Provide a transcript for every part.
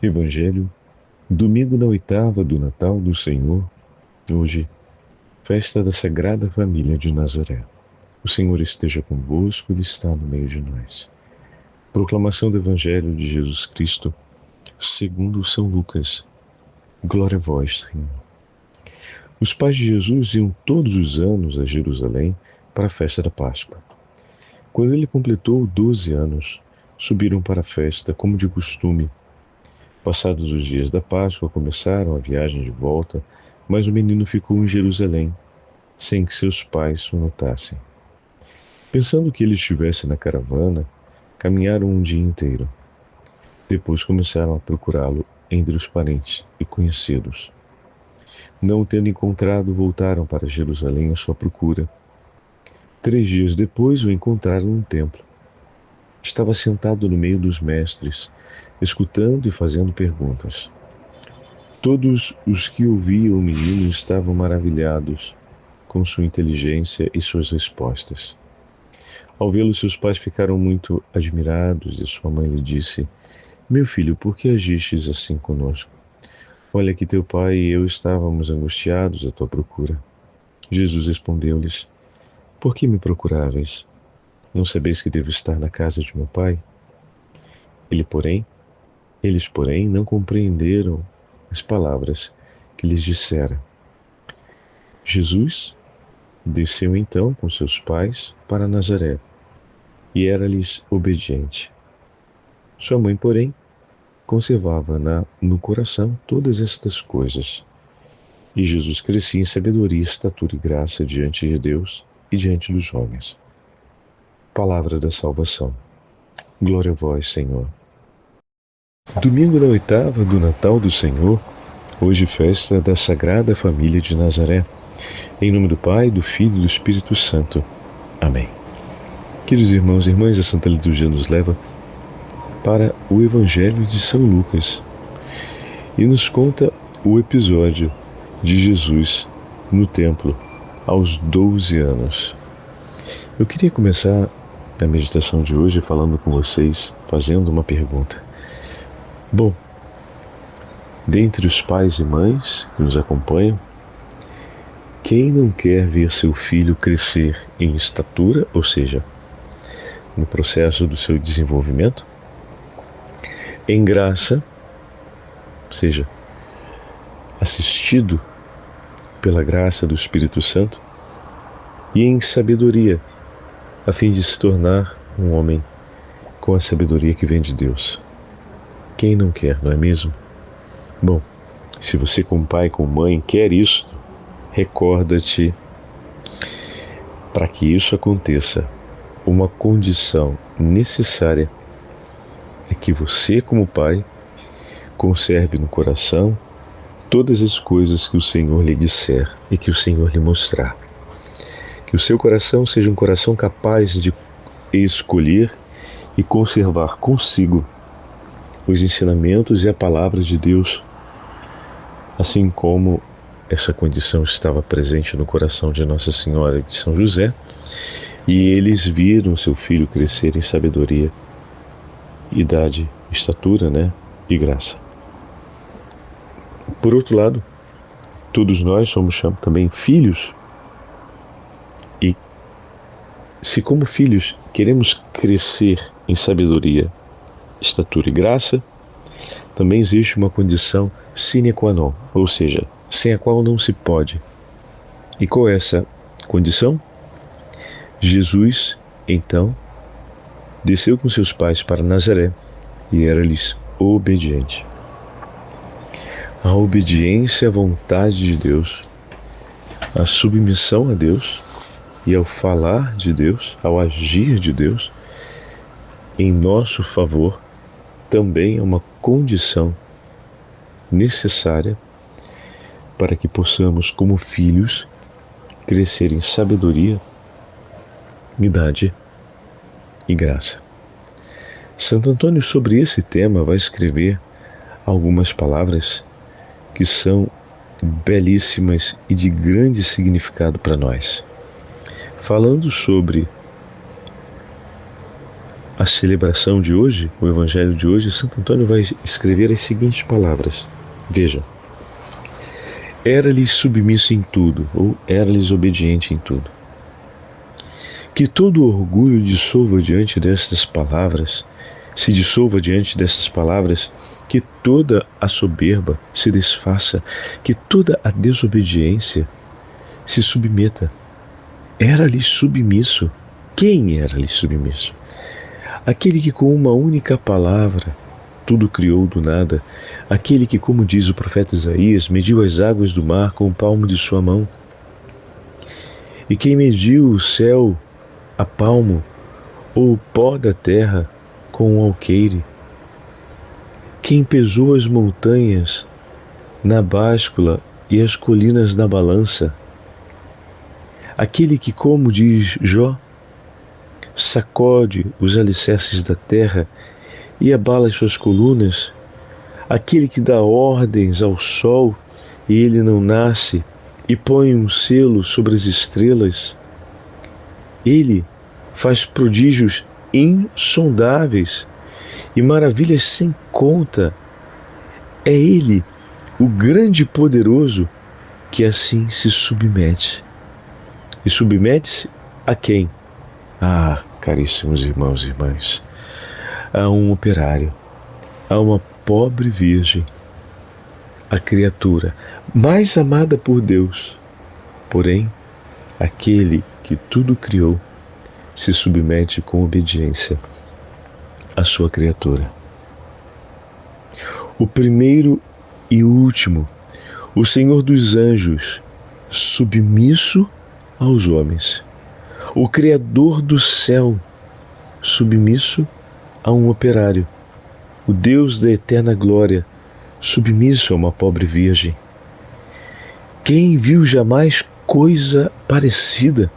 Evangelho, domingo da oitava do Natal do Senhor, hoje, festa da Sagrada Família de Nazaré. O Senhor esteja convosco, Ele está no meio de nós. Proclamação do Evangelho de Jesus Cristo, segundo São Lucas. Glória a vós, Senhor. Os pais de Jesus iam todos os anos a Jerusalém para a festa da Páscoa. Quando ele completou 12 anos, subiram para a festa, como de costume. Passados os dias da Páscoa, começaram a viagem de volta, mas o menino ficou em Jerusalém, sem que seus pais o notassem. Pensando que ele estivesse na caravana, caminharam um dia inteiro. Depois começaram a procurá-lo entre os parentes e conhecidos. Não o tendo encontrado, voltaram para Jerusalém à sua procura. 3 dias depois o encontraram no templo. Estava sentado no meio dos mestres, escutando e fazendo perguntas. Todos os que ouviam o menino estavam maravilhados com sua inteligência e suas respostas. Ao vê-lo, seus pais ficaram muito admirados e sua mãe lhe disse: Meu filho, por que agistes assim conosco? Olha que teu pai e eu estávamos angustiados à tua procura. Jesus respondeu-lhes: Por que me procuráveis? Não sabeis que devo estar na casa de meu pai? Eles, porém, não compreenderam as palavras que lhes dissera. Jesus desceu então com seus pais para Nazaré e era-lhes obediente. Sua mãe, porém, conservava no coração todas estas coisas. E Jesus crescia em sabedoria, estatura e graça diante de Deus e diante dos homens. Palavra da salvação. Glória a vós, Senhor. Domingo da oitava do Natal do Senhor, hoje festa da Sagrada Família de Nazaré. Em nome do Pai, do Filho e do Espírito Santo. Amém. Queridos irmãos e irmãs, a Santa Liturgia nos leva para o Evangelho de São Lucas e nos conta o episódio de Jesus no templo aos 12 anos. Eu queria começar a meditação de hoje falando com vocês, fazendo uma pergunta. Bom, dentre os pais e mães que nos acompanham, quem não quer ver seu filho crescer em estatura, ou seja, no processo do seu desenvolvimento, em graça, ou seja, assistido pela graça do Espírito Santo, e em sabedoria, a fim de se tornar um homem com a sabedoria que vem de Deus? Quem não quer, não é mesmo? Bom, se você como pai, como mãe, quer isso, recorda-te, para que isso aconteça, uma condição necessária é que você como pai conserve no coração todas as coisas que o Senhor lhe disser e que o Senhor lhe mostrar. Que o seu coração seja um coração capaz de escolher e conservar consigo os ensinamentos e a palavra de Deus, assim como essa condição estava presente no coração de Nossa Senhora e de São José, e eles viram seu filho crescer em sabedoria, idade, estatura, e graça. Por outro lado, todos nós somos também filhos, e se como filhos queremos crescer em sabedoria, estatura e graça, também existe uma condição sine qua non, ou seja, sem a qual não se pode. E qual é essa condição? Jesus, então, desceu com seus pais para Nazaré e era-lhes obediente. A obediência à vontade de Deus, a submissão a Deus e ao falar de Deus, ao agir de Deus, em nosso favor, também é uma condição necessária para que possamos, como filhos, crescer em sabedoria, idade e graça. Santo Antônio, sobre esse tema, vai escrever algumas palavras que são belíssimas e de grande significado para nós. Falando sobre a celebração de hoje, o Evangelho de hoje, Santo Antônio vai escrever as seguintes palavras. Veja: era-lhes submisso em tudo, ou era-lhes obediente em tudo. Que todo orgulho dissolva diante destas palavras, se dissolva diante dessas palavras, que toda a soberba se desfaça, que toda a desobediência se submeta. Era-lhe submisso. Quem era-lhe submisso? Aquele que com uma única palavra tudo criou do nada, aquele que, como diz o profeta Isaías, mediu as águas do mar com o palmo de sua mão. E quem mediu o céu a palmo, ou o pó da terra com um alqueire. Quem pesou as montanhas na báscula e as colinas na balança. Aquele que, como diz Jó, sacode os alicerces da terra e abala as suas colunas. Aquele que dá ordens ao sol e ele não nasce, e põe um selo sobre as estrelas. Ele faz prodígios insondáveis e maravilhas sem conta. É Ele, o grande e poderoso, que assim se submete. E submete-se a quem? Ah, caríssimos irmãos e irmãs, a um operário, a uma pobre virgem, a criatura mais amada por Deus. Porém, aquele que tudo criou se submete com obediência à sua criatura. O primeiro e último, o Senhor dos anjos, submisso aos homens. O Criador do céu, submisso a um operário. O Deus da eterna glória, submisso a uma pobre virgem. Quem viu jamais coisa parecida?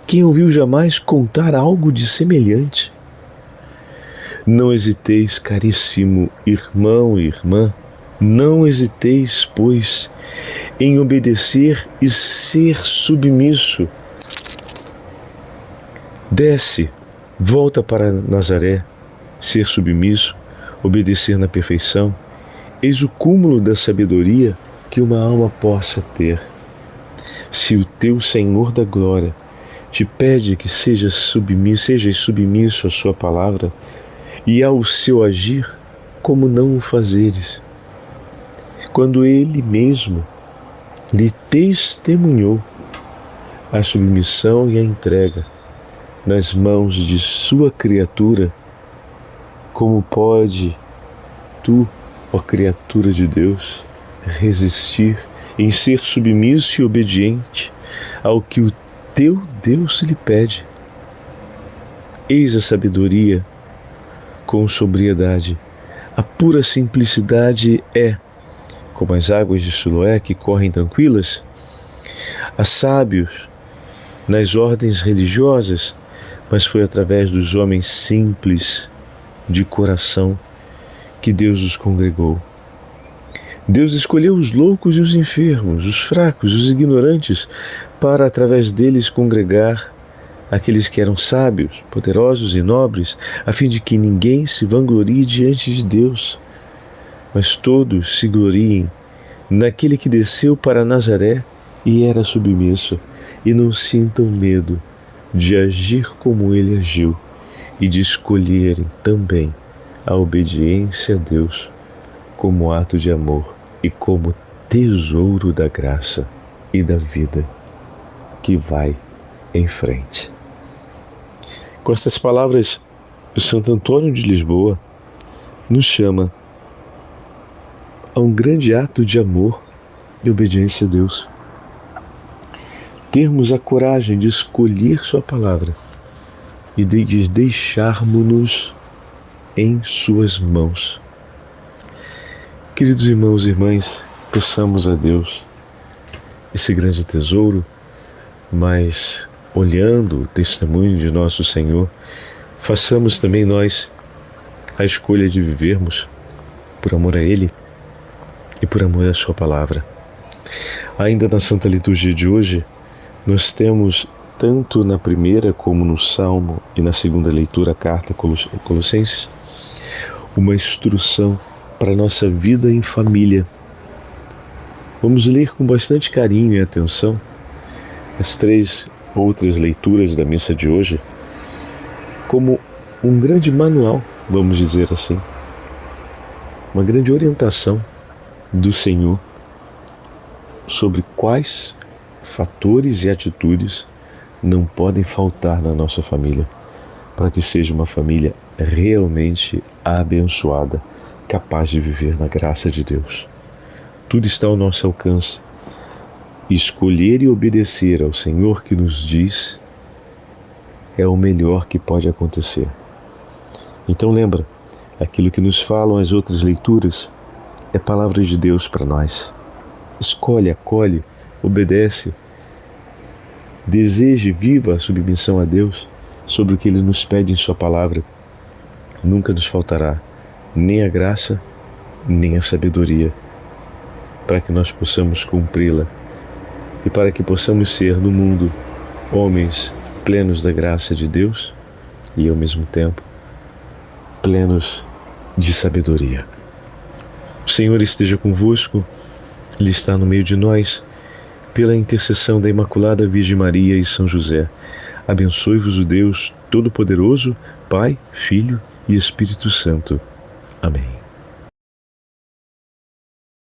Quem ouviu jamais contar algo de semelhante? Não hesiteis, caríssimo irmão e irmã, não hesiteis, pois, em obedecer e ser submisso. Desce, volta para Nazaré, ser submisso, obedecer na perfeição. Eis o cúmulo da sabedoria que uma alma possa ter. Se o teu Senhor da glória te pede que sejas submisso à sua palavra e ao seu agir, como não o fazeres? Quando Ele mesmo lhe testemunhou a submissão e a entrega nas mãos de sua criatura, como pode tu, ó criatura de Deus, resistir em ser submisso e obediente ao que o teu Deus lhe pede? Eis a sabedoria com sobriedade. A pura simplicidade é como as águas de Siloé que correm tranquilas. Há sábios nas ordens religiosas, mas foi através dos homens simples de coração que Deus os congregou. Deus escolheu os loucos e os enfermos, os fracos, os ignorantes, para através deles congregar aqueles que eram sábios, poderosos e nobres, a fim de que ninguém se vanglorie diante de Deus, mas todos se gloriem naquele que desceu para Nazaré e era submisso, e não sintam medo de agir como ele agiu e de escolherem também a obediência a Deus como ato de amor e como tesouro da graça e da vida que vai em frente. Com essas palavras, o Santo Antônio de Lisboa nos chama a um grande ato de amor e obediência a Deus. Termos a coragem de escolher sua palavra e de deixarmos-nos em suas mãos. Queridos irmãos e irmãs, peçamos a Deus esse grande tesouro, mas olhando o testemunho de nosso Senhor, façamos também nós a escolha de vivermos por amor a Ele e por amor à sua palavra. Ainda na Santa Liturgia de hoje, nós temos tanto na primeira como no Salmo e na segunda leitura, a carta Colossenses, uma instrução para a nossa vida em família. Vamos ler com bastante carinho e atenção as 3 outras leituras da missa de hoje como um grande manual, vamos dizer assim, uma grande orientação do Senhor sobre quais fatores e atitudes não podem faltar na nossa família, para que seja uma família realmente abençoada, capaz de viver na graça de Deus. Tudo está ao nosso alcance. Escolher e obedecer ao Senhor que nos diz é o melhor que pode acontecer. Então lembra, aquilo que nos falam as outras leituras é palavra de Deus para nós. Escolhe, acolhe, obedece, deseje, viva a submissão a Deus sobre o que Ele nos pede em Sua palavra. Nunca nos faltará nem a graça, nem a sabedoria, para que nós possamos cumpri-la e para que possamos ser no mundo homens plenos da graça de Deus e ao mesmo tempo plenos de sabedoria. O Senhor esteja convosco, Ele está no meio de nós. Pela intercessão da Imaculada Virgem Maria e São José, abençoe-vos o Deus Todo-Poderoso, Pai, Filho e Espírito Santo. Amém.